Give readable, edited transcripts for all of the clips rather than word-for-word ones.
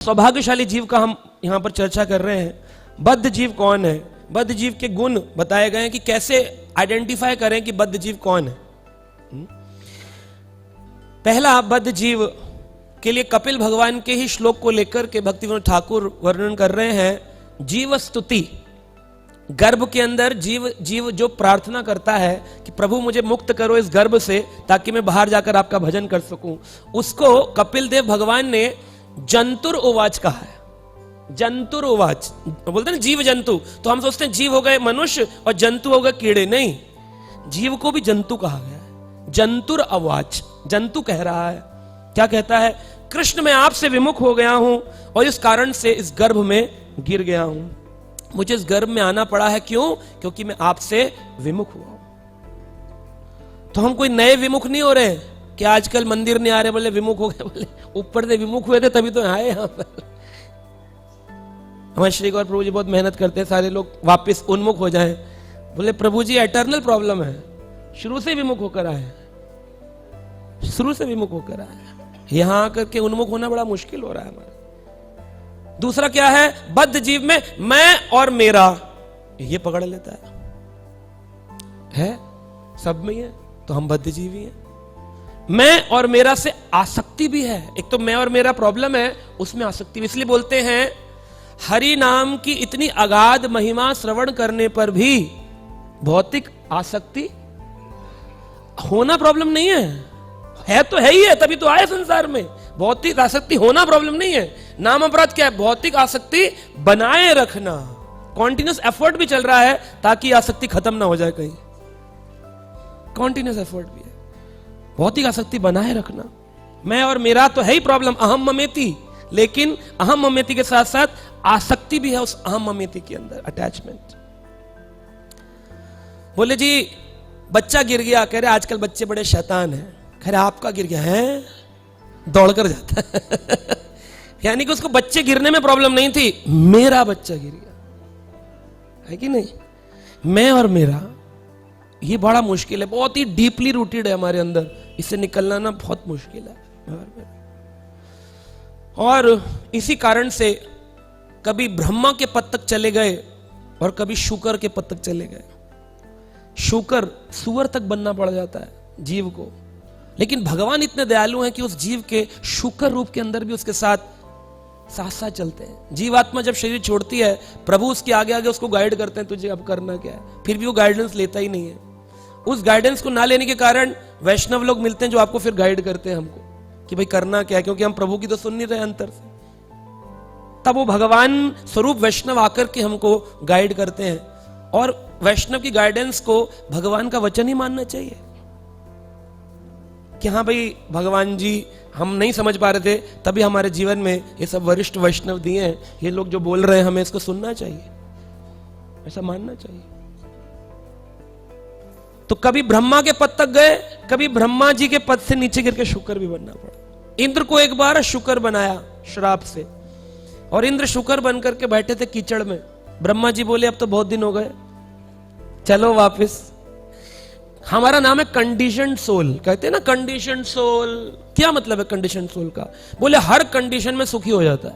सौभाग्यशाली जीव का हम यहां पर चर्चा कर रहे हैं। बद्ध जीव कौन है, बद्ध जीव के गुण बताए गए हैं कि कैसे आइडेंटिफाई करें कि बद्ध जीव कौन है। पहला बद्ध जीव के लिए कपिल भगवान के ही श्लोक को लेकर के भक्तिविनोद ठाकुर वर्णन कर रहे हैं। जीव स्तुति, गर्भ के अंदर जीव जो प्रार्थना करता है कि प्रभु मुझे मुक्त करो इस गर्भ से ताकि मैं बाहर जाकर आपका भजन कर सकूं, उसको कपिल देव भगवान ने जंतुर उवाच कहा है। जंतुर उवाच बोलते हैं ना, जीव जंतु, तो हम सोचते हैं जीव हो गए मनुष्य और जंतु हो गए कीड़े। नहीं, जीव को भी जंतु कहा गया है। जंतुर अवाच, जंतु कह रहा है। क्या कहता है? कृष्ण मैं आपसे विमुख हो गया हूं और इस कारण से इस गर्भ में गिर गया हूं। मुझे इस गर्भ में आना पड़ा है। क्यों? क्योंकि मैं आपसे विमुख हुआ हूं। तो हम कोई नए विमुख नहीं हो रहे कि आजकल मंदिर नहीं आ रहे बोले विमुख हो गए, बोले ऊपर से विमुख हुए थे तभी तो आए यहां पर। हमारे श्री गौर प्रभु जी बहुत मेहनत करते हैं सारे लोग वापस उन्मुख हो जाएं। बोले प्रभु जी एटर्नल प्रॉब्लम है, शुरू से विमुख होकर आए, शुरू से विमुख होकर आए, यहां आकर के उन्मुख होना बड़ा मुश्किल हो रहा है हमारा। दूसरा क्या है? बद्ध जीव में मैं और मेरा ये पकड़ लेता है सब में ही है, तो हम बद्ध जीव ही हैं। मैं और मेरा से आसक्ति भी है। एक तो मैं और मेरा प्रॉब्लम है, उसमें आसक्ति। इसलिए बोलते हैं हरि नाम की इतनी अगाध महिमा श्रवण करने पर भी भौतिक आसक्ति होना प्रॉब्लम नहीं है तो है ही है, तभी तो आए संसार में। भौतिक आसक्ति होना प्रॉब्लम नहीं है। नाम अपराध क्या है? भौतिक आसक्ति बनाए रखना। कॉन्टिन्यूस एफर्ट भी चल रहा है ताकि आसक्ति खत्म ना हो जाए कहीं। कॉन्टिन्यूस एफर्ट भी है, भौतिक आसक्ति बनाए रखना। मैं और मेरा तो है ही प्रॉब्लम, अहम ममेति, लेकिन अहम ममेति के साथ साथ आसक्ति भी है उस अहम ममेति के अंदर, अटैचमेंट। बोले जी बच्चा गिर गया, कह रहे आजकल बच्चे बड़े शैतान हैं। कह रहे आपका गिर गया है, दौड़कर जाता है। यानी कि उसको बच्चे गिरने में प्रॉब्लम नहीं थी, मेरा बच्चा गिर गया है कि नहीं। मैं और मेरा ये बड़ा मुश्किल है, बहुत ही डीपली रूटेड है हमारे अंदर, इससे निकलना ना बहुत मुश्किल है। और इसी कारण से कभी ब्रह्मा के पद तक चले गए और कभी शुकर के पद तक चले गए। शुकर सुअर तक बनना पड़ जाता है जीव को, लेकिन भगवान इतने दयालु हैं कि उस जीव के शुकर रूप के अंदर भी उसके साथ साथ साथ चलते हैं। जीवात्मा जब शरीर छोड़ती है, प्रभु उसके आगे आगे उसको गाइड करते हैं, तुझे अब करना क्या है। फिर भी वो गाइडेंस लेता ही नहीं है। उस गाइडेंस को ना लेने के कारण वैष्णव लोग मिलते हैं जो आपको फिर गाइड करते हैं हमको कि भाई करना क्या है, क्योंकि हम प्रभु की तो सुन नहीं रहे अंतर से। तब वो भगवान स्वरूप वैष्णव आकर के हमको गाइड करते हैं, और वैष्णव की गाइडेंस को भगवान का वचन ही मानना चाहिए कि हाँ भाई भगवान जी हम नहीं समझ पा रहे थे, तभी हमारे जीवन में ये सब वरिष्ठ वैष्णव दिए हैं, ये लोग जो बोल रहे हैं हमें इसको सुनना चाहिए, ऐसा मानना चाहिए। तो कभी ब्रह्मा के पद तक गए, कभी ब्रह्मा जी के पद से नीचे गिर के शुकर भी बनना पड़ा। इंद्र को एक बार शुकर बनाया श्राप से, और इंद्र शुकर बनकर के बैठे थे कीचड़ में। ब्रह्मा जी बोले अब तो बहुत दिन हो गए, चलो वापस। हमारा नाम है कंडीशनड सोल, कहते हैं ना कंडीशनड सोल। क्या मतलब है कंडीशनड सोल का? बोले हर कंडीशन में सुखी हो जाता है,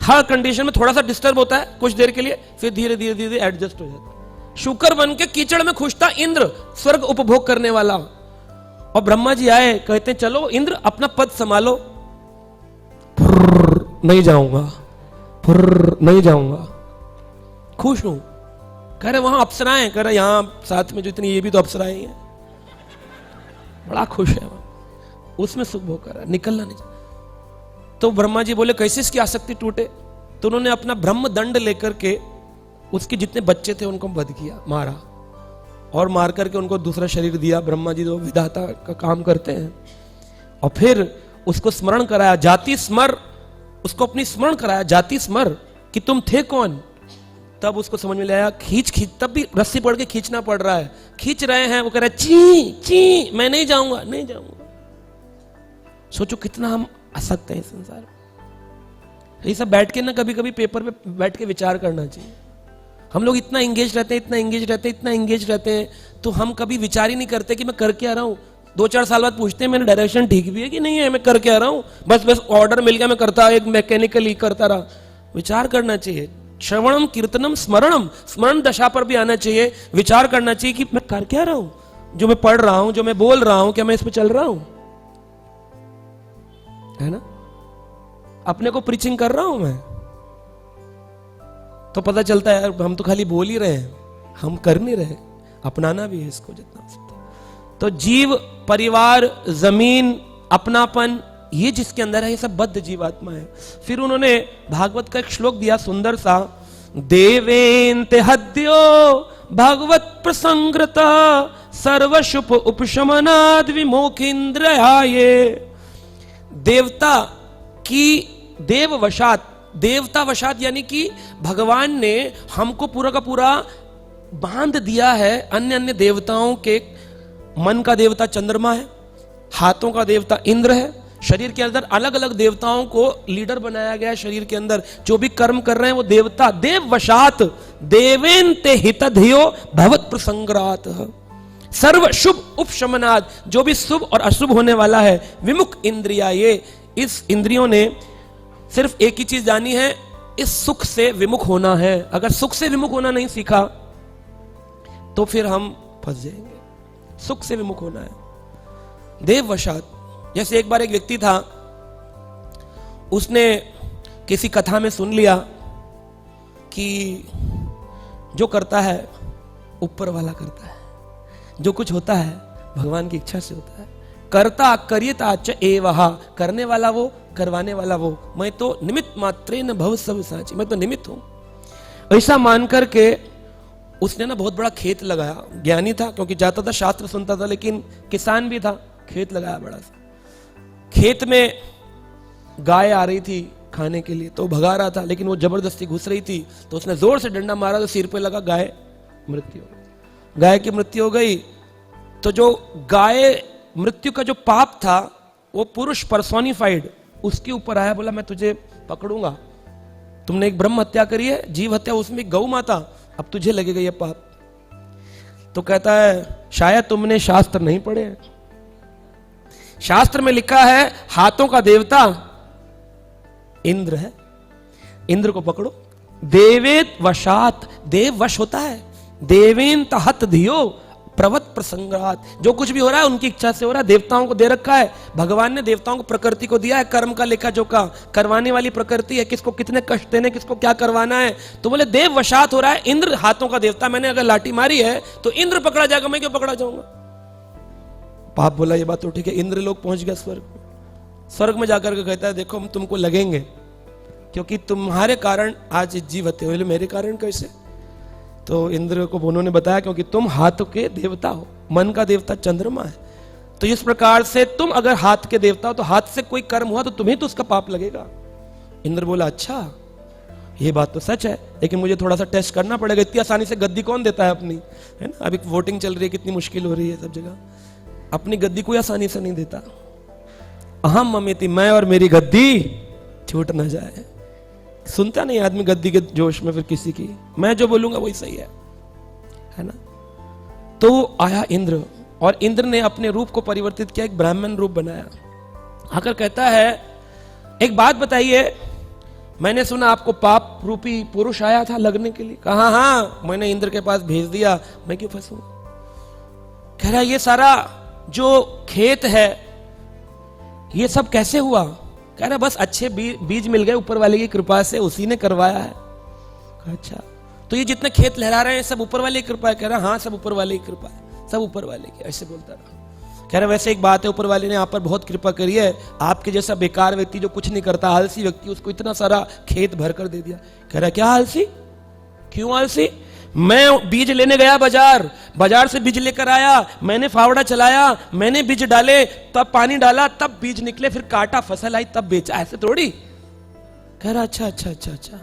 हर कंडीशन में थोड़ा सा डिस्टर्ब होता है कुछ देर के लिए, फिर धीरे धीरे धीरे एडजस्ट हो जाता है। शुकर बन के कीचड़ में खुश था इंद्र, स्वर्ग उपभोग करने वाला। और ब्रह्मा जी आए, कहते चलो इंद्र अपना पद संभालो। नहीं जाऊंगा, नहीं जाऊंगा, खुश हूं। कह रहे वहां अप्सराएं, कह रहे यहां साथ में जो इतनी ये भी तो अप्सराएं हैं, बड़ा खुश है वहां, उसमें सुख भोग कर रहा है, निकलना नहीं चाहता। तो ब्रह्मा जी बोले कैसे इसकी आसक्ति टूटे? तो उन्होंने अपना ब्रह्म दंड लेकर के उसके जितने बच्चे थे उनको वध किया, मारा, और मार करके उनको दूसरा शरीर दिया। ब्रह्मा जी तो विधाता का काम करते हैं। और फिर उसको स्मरण कराया, जाति स्मर, उसको अपनी स्मरण कराया, जाति स्मर कि तुम थे कौन। तब उसको समझ में आया, खींच, तब भी रस्सी पड़ के खींचना पड़ रहा है, खींच रहे हैं, वो कह रहा है ची ची, मैं नहीं जाऊंगा, नहीं जाऊंगा। सोचो कितना हम आसक्त हैं इस संसार में। ये सब बैठ के ना कभी कभी पेपर पे बैठ के विचार करना चाहिए। हम लोग इतना इंगेज रहते हैं, इतना इंगेज रहते हैं, इतना इंगेज रहते हैं, तो हम कभी विचार ही नहीं करते कि मैं कर क्या रहा हूं। 2-4 साल बाद पूछते हैं मेरा डायरेक्शन ठीक भी है कि नहीं है, मैं कर क्या रहा हूं, बस ऑर्डर मिल गया मैं करता, एक मैकेनिकली करता रहा। विचार करना चाहिए। श्रवणम कीर्तनम स्मरणम, स्मरण दशा पर भी आना चाहिए, विचार करना चाहिए कि मैं कर क्या रहा हूं, जो मैं पढ़ रहा हूं, जो मैं बोल रहा हूं, क्या मैं इस पे चल रहा हूं, है ना। अपने को प्रीचिंग कर रहा हूं मैं, तो पता चलता है यार हम तो खाली बोल ही रहे हैं, हम कर नहीं रहे। अपनाना भी है इसको जितना हो सकता है। तो जीव, परिवार, जमीन, अपनापन, ये जिसके अंदर है ये सब बद्ध जीवात्मा है। फिर उन्होंने भागवत का एक श्लोक दिया सुंदर सा, देवेन्ते हद्यो भागवत प्रसंग्रता सर्वशुभ उपशमनाद विमोखेन्द्रयाये। देवता की देववशात, देवता वशात यानी कि भगवान ने हमको पूरा का पूरा बांध दिया है अन्य अन्य देवताओं के। मन का देवता चंद्रमा है, हाथों का देवता इंद्र है, शरीर के अंदर अलग अलग देवताओं को लीडर बनाया गया है। शरीर के अंदर जो भी कर्म कर रहे हैं वो देवता, देव वशात देवेन्ते हितधियो भवत प्रसंग्रात सर्व शुभ उपशमनाद, जो भी शुभ और अशुभ होने वाला है, विमुख इंद्रिया, ये इस इंद्रियों ने सिर्फ एक ही चीज जानी है, इस सुख से विमुख होना है। अगर सुख से विमुख होना नहीं सीखा तो फिर हम फंस जाएंगे। सुख से विमुख होना है। देववशात, जैसे एक बार एक व्यक्ति था, उसने किसी कथा में सुन लिया कि जो करता है ऊपर वाला करता है, जो कुछ होता है भगवान की इच्छा से होता है। कर्ता करियता च एवहा, करने वाला वो, करवाने वाला वो, मैं तो निमित्त मात्रे न भव सब साची, मैं तो निमित्त हूं। ऐसा मान करके उसने ना बहुत बड़ा खेत लगाया। ज्ञानी था क्योंकि जाता था, शास्त्र सुनता था, लेकिन किसान भी था। खेत लगाया बड़ा सा। खेत में गाय आ रही थी खाने के लिए, तो भगा रहा था, लेकिन वो जबरदस्ती घुस रही थी, तो उसने जोर से डंडा मारा तो सिर पे लगा, गाय मृत्यु हो गई। गाय की मृत्यु हो गई। तो जो गाय मृत्यु का जो पाप था वो पुरुष पर्सोनिफाइड उसके ऊपर आया, बोला मैं तुझे पकड़ूंगा, तुमने एक ब्रह्म हत्या करी है, जीव हत्या, उसमें गौ माता, अब तुझे लगेगा ये पाप। तो कहता है शायद तुमने शास्त्र नहीं पढ़े। शास्त्र में लिखा है हाथों का देवता इंद्र है, इंद्र को पकड़ो। देवेत वशात, देव वश होता है। देवेन तहत धियो प्रवत प्रसंगात, जो कुछ भी हो रहा है उनकी इच्छा से हो रहा है। देवताओं को दे रखा है भगवान ने, देवताओं को प्रकृति को दिया है, कर्म का लेखा जोखा करवाने वाली प्रकृति है, किसको कितने कष्ट देने, किसको क्या करवाना है। तो बोले देव वशात हो रहा है। इंद्र हाथों का देवता, मैंने अगर लाठी मारी है तो इंद्र पकड़ा जाएगा, मैं क्यों पकड़ा जाऊंगा। पाप बोला ये बात तो ठीक है। इंद्र लोग पहुंच गया स्वर्ग में। स्वर्ग में जाकर के कहता है देखो हम तुमको लगेंगे, क्योंकि तुम्हारे कारण आज जीव हत्या हुई। मेरे कारण कैसे? तो इंद्र को उन्होंने बताया क्योंकि तुम हाथ के देवता हो, मन का देवता चंद्रमा है, तो इस प्रकार से तुम अगर हाथ के देवता हो तो हाथ से कोई कर्म हुआ तो तुम्हें तो उसका पाप लगेगा। इंद्र बोला अच्छा ये बात तो सच है, लेकिन मुझे थोड़ा सा टेस्ट करना पड़ेगा। इतनी आसानी से गद्दी कौन देता है अपनी, है ना। अभी वोटिंग चल रही है, कितनी मुश्किल हो रही है सब जगह, अपनी गद्दी कोई आसानी से नहीं देता। अहम ममेति, मैं और मेरी गद्दी छूट ना जाए। सुनता नहीं आदमी गद्दी के जोश में फिर किसी की, मैं जो बोलूंगा वही सही है ना। तो आया इंद्र, और इंद्र ने अपने रूप को परिवर्तित किया, एक ब्राह्मण रूप बनाया। आकर कहता है एक बात बताइए, मैंने सुना आपको पाप रूपी पुरुष आया था लगने के लिए। कहा हाँ, मैंने इंद्र के पास भेज दिया, मैं क्यों फंसूं। कह रहा ये सारा जो खेत है ये सब कैसे हुआ। कह रहा बस अच्छे बीज मिल गए ऊपर वाले की कृपा से, उसी ने करवाया है। अच्छा तो ये जितने खेत लहरा रहे हैं सब ऊपर वाले की कृपा है। कह रहा हाँ सब ऊपर वाले की कृपा है, सब ऊपर वाले की। ऐसे बोलता रहा। कह रहा वैसे एक बात है, ऊपर वाले ने आप पर बहुत कृपा करी है, आपके जैसा बेकार व्यक्ति जो कुछ नहीं करता, आलसी व्यक्ति, उसको इतना सारा खेत भर कर दे दिया। कह रहा क्या आलसी, क्यों आलसी। मैं बीज लेने गया बाजार से बीज लेकर आया, मैंने फावड़ा चलाया, मैंने बीज डाले, तब पानी डाला, तब बीज निकले, फिर काटा, फसल आई, तब बेचा, ऐसे थोड़ी। कह रहा अच्छा।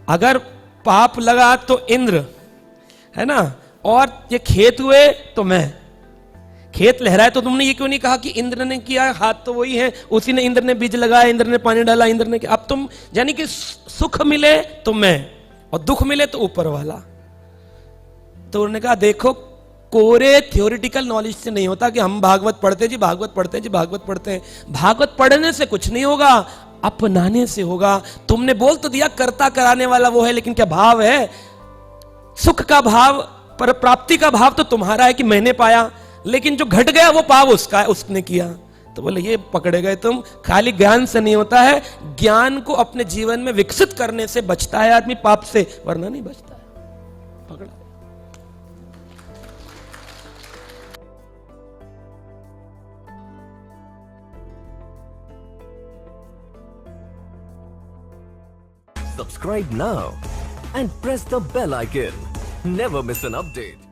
अगर पाप लगा तो इंद्र है ना, और ये खेत हुए तो मैं। खेत लहराए तो तुमने ये क्यों नहीं कहा कि इंद्र ने किया, हाथ तो वही है, उसी ने, इंद्र ने बीज लगाया, इंद्र ने पानी डाला, इंद्र ने किया। अब तुम यानी कि सुख मिले तो मैं और दुख मिले तो ऊपर वाला। तो उन्होंने कहा देखो कोरे थ्योरेटिकल नॉलेज से नहीं होता कि हम भागवत पढ़ते जी, भागवत पढ़ते हैं जी, भागवत पढ़ते हैं। भागवत पढ़ने से कुछ नहीं होगा, अपनाने से होगा। तुमने बोल तो दिया कर्ता कराने वाला वो है, लेकिन क्या भाव है? सुख का भाव, पर प्राप्ति का भाव तो तुम्हारा है कि मैंने पाया, लेकिन जो घट गया वो पाप उसका है, उसने किया। तो बोले ये पकड़े गए तुम। खाली ज्ञान से नहीं होता है, ज्ञान को अपने जीवन में विकसित करने से बचता है आदमी पाप से, वरना नहीं बचता है। पकड़ा। Subscribe now and press the bell icon. Never miss an update.